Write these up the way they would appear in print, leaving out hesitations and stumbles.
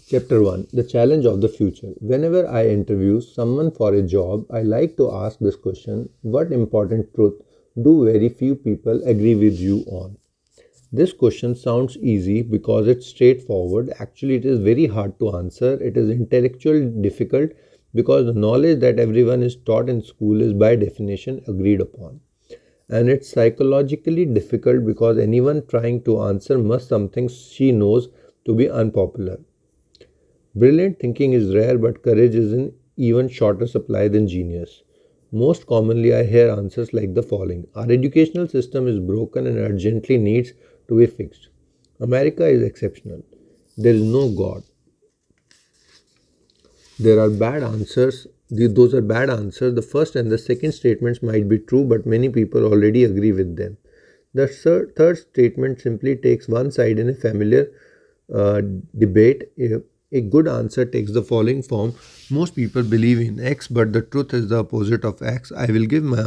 Chapter 1, The Challenge of the Future. Whenever I interview someone for a job, I like to ask this question: what important truth do very few people agree with you on? This question sounds easy because it's straightforward. Actually, it is very hard to answer. It is intellectually difficult because the knowledge that everyone is taught in school is by definition agreed upon. And it's psychologically difficult because anyone trying to answer must something she knows to be unpopular. Brilliant thinking is rare, but courage is in even shorter supply than genius. Most commonly, I hear answers like the following: our educational system is broken and urgently needs to be fixed. America is exceptional. There is no God. There are bad answers. Those are bad answers. The first and the second statements might be true, but many people already agree with them. The third statement simply takes one side in a familiar uh, debate. A good answer takes the following form: most people believe in X, but the truth is the opposite of X. I will give my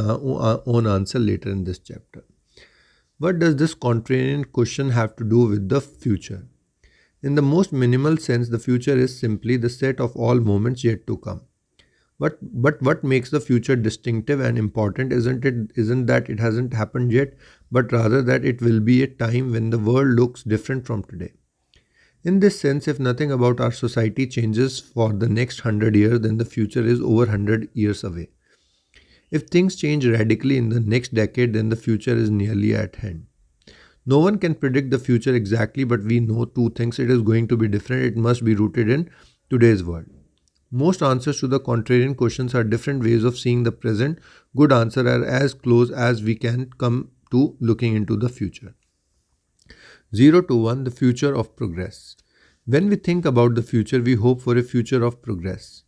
own answer later in this chapter. What does this contrarian question have to do with the future? In the most minimal sense, the future is simply the set of all moments yet to come. But what makes the future distinctive and important isn't that it hasn't happened yet, but rather that it will be a time when the world looks different from today. In this sense, if nothing about our society changes for the next 100 years, then the future is over 100 years away. If things change radically in the next decade, then the future is nearly at hand. No one can predict the future exactly, but we know two things: it is going to be different, it must be rooted in today's world. Most answers to the contrarian questions are different ways of seeing the present. Good answers are as close as we can come to looking into the future. 0 to 1, the future of progress. When we think about the future, we hope for a future of progress.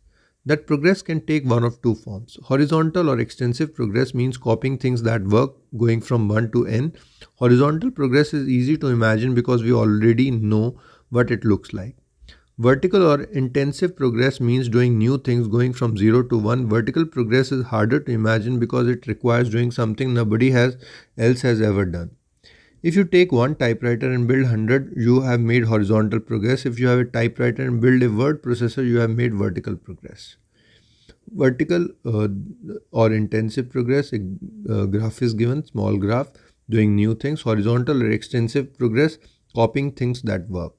That progress can take one of two forms. Horizontal or extensive progress means copying things that work, going from 1 to n. Horizontal progress is easy to imagine because we already know what it looks like. Vertical or intensive progress means doing new things, going from 0 to 1. Vertical progress is harder to imagine because it requires doing something nobody else has ever done. If you take one typewriter and build 100, you have made horizontal progress. If you have a typewriter and build a word processor, you have made vertical progress. Vertical or intensive progress, a graph is given, small graph, doing new things. Horizontal or extensive progress, copying things that work.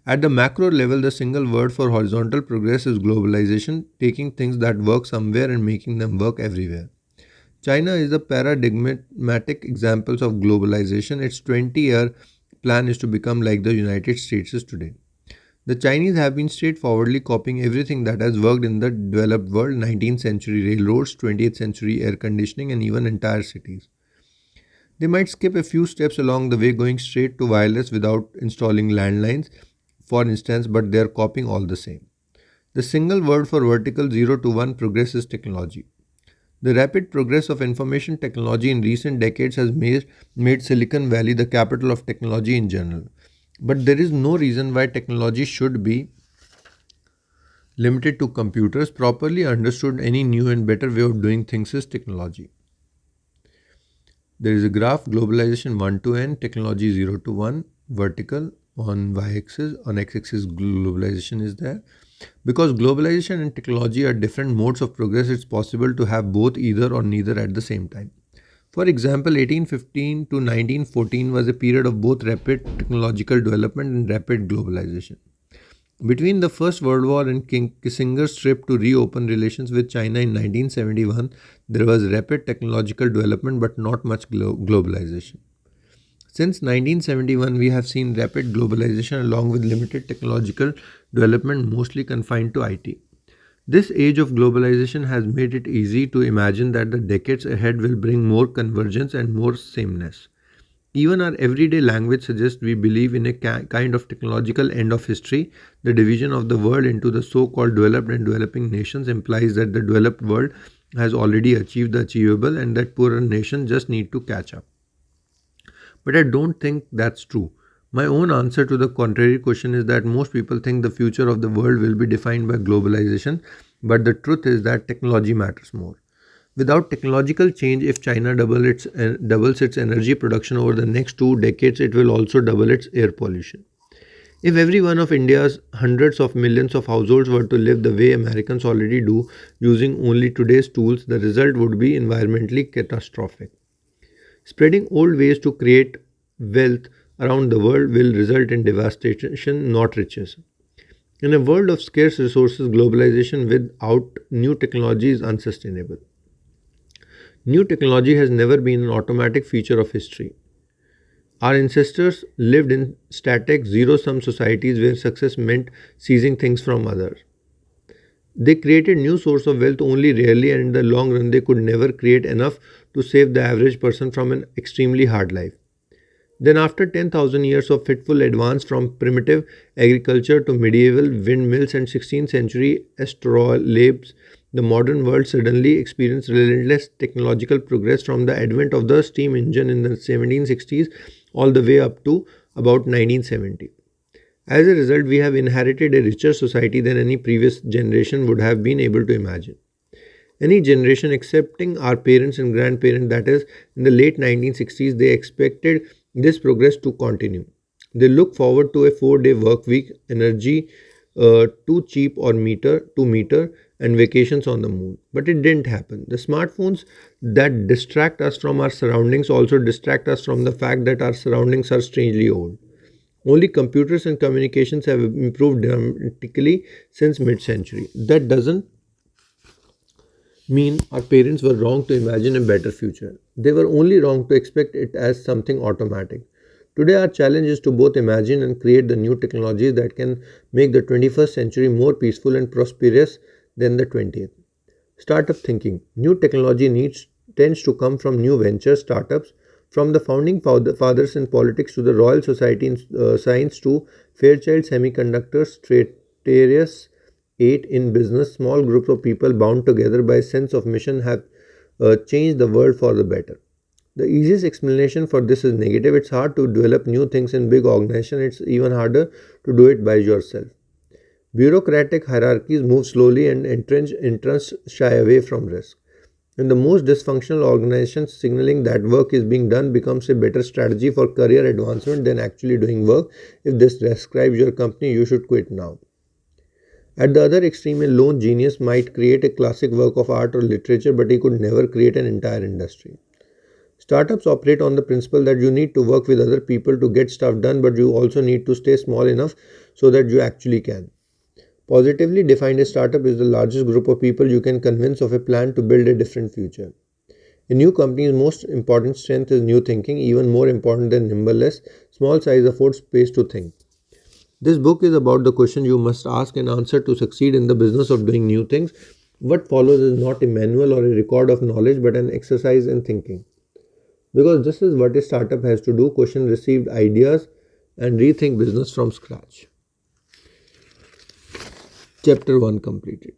At the macro level, the single word for horizontal progress is globalization, taking things that work somewhere and making them work everywhere. China is a paradigmatic example of globalization. Its 20-year plan is to become like the United States is today. The Chinese have been straightforwardly copying everything that has worked in the developed world: 19th century railroads, 20th century air conditioning, and even entire cities. They might skip a few steps along the way, going straight to wireless without installing landlines, for instance, but they are copying all the same. The single word for vertical 0 to 1 progress is technology. The rapid progress of information technology in recent decades has made Silicon Valley the capital of technology in general. But there is no reason why technology should be limited to computers. Properly understood, any new and better way of doing things is technology. There is a graph: globalization 1 to n, technology 0 to 1, vertical on y-axis, on x-axis globalization is there. Because globalization and technology are different modes of progress, it's possible to have both, either or neither at the same time. For example, 1815 to 1914 was a period of both rapid technological development and rapid globalization. Between the First World War and Kissinger's trip to reopen relations with China in 1971, there was rapid technological development but not much globalization. Since 1971, we have seen rapid globalization along with limited technological development, mostly confined to IT. This age of globalization has made it easy to imagine that the decades ahead will bring more convergence and more sameness. Even our everyday language suggests we believe in a kind of technological end of history. The division of the world into the so-called developed and developing nations implies that the developed world has already achieved the achievable and that poorer nations just need to catch up. But I don't think that's true. My own answer to the contrary question is that most people think the future of the world will be defined by globalization, but the truth is that technology matters more. Without technological change, if China doubles its energy production over the next 2 decades, it will also double its air pollution. If every one of India's hundreds of millions of households were to live the way Americans already do, using only today's tools, the result would be environmentally catastrophic. Spreading old ways to create wealth around the world will result in devastation, not riches. In a world of scarce resources, globalization without new technology is unsustainable. New technology has never been an automatic feature of history. Our ancestors lived in static, zero sum societies where success meant seizing things from others. They created new source of wealth only rarely, and in the long run they could never create enough to save the average person from an extremely hard life. Then, after 10,000 years of fitful advance from primitive agriculture to medieval windmills and 16th century astrolabes, the modern world suddenly experienced relentless technological progress from the advent of the steam engine in the 1760s all the way up to about 1970. As a result, we have inherited a richer society than any previous generation would have been able to imagine. Any generation excepting our parents and grandparents, that is, in the late 1960s, they expected this progress to continue. They look forward to a 4-day work week, energy too cheap or meter, and vacations on the moon. But it didn't happen. The smartphones that distract us from our surroundings also distract us from the fact that our surroundings are strangely old. Only computers and communications have improved dramatically since mid-century. That doesn't mean our parents were wrong to imagine a better future. They were only wrong to expect it as something automatic. Today, our challenge is to both imagine and create the new technologies that can make the 21st century more peaceful and prosperous than the 20th. Startup thinking. New technology tends to come from new ventures, startups, from the founding fathers in politics to the Royal Society in Science to Fairchild Semiconductors, Strateris 8 in business. Small groups of people bound together by a sense of mission have changed the world for the better. The easiest explanation for this is negative. It's hard to develop new things in big organizations. It's even harder to do it by yourself. Bureaucratic hierarchies move slowly and entrants shy away from risk. In the most dysfunctional organizations, signaling that work is being done becomes a better strategy for career advancement than actually doing work. If this describes your company, you should quit now. At the other extreme, a lone genius might create a classic work of art or literature, but he could never create an entire industry. Startups operate on the principle that you need to work with other people to get stuff done, but you also need to stay small enough so that you actually can. Positively defined, a startup is the largest group of people you can convince of a plan to build a different future. A new company's most important strength is new thinking, even more important than nimbleness. Small size affords space to think. This book is about the question you must ask and answer to succeed in the business of doing new things. What follows is not a manual or a record of knowledge, but an exercise in thinking. Because this is what a startup has to do: question received ideas and rethink business from scratch. Chapter 1 completed.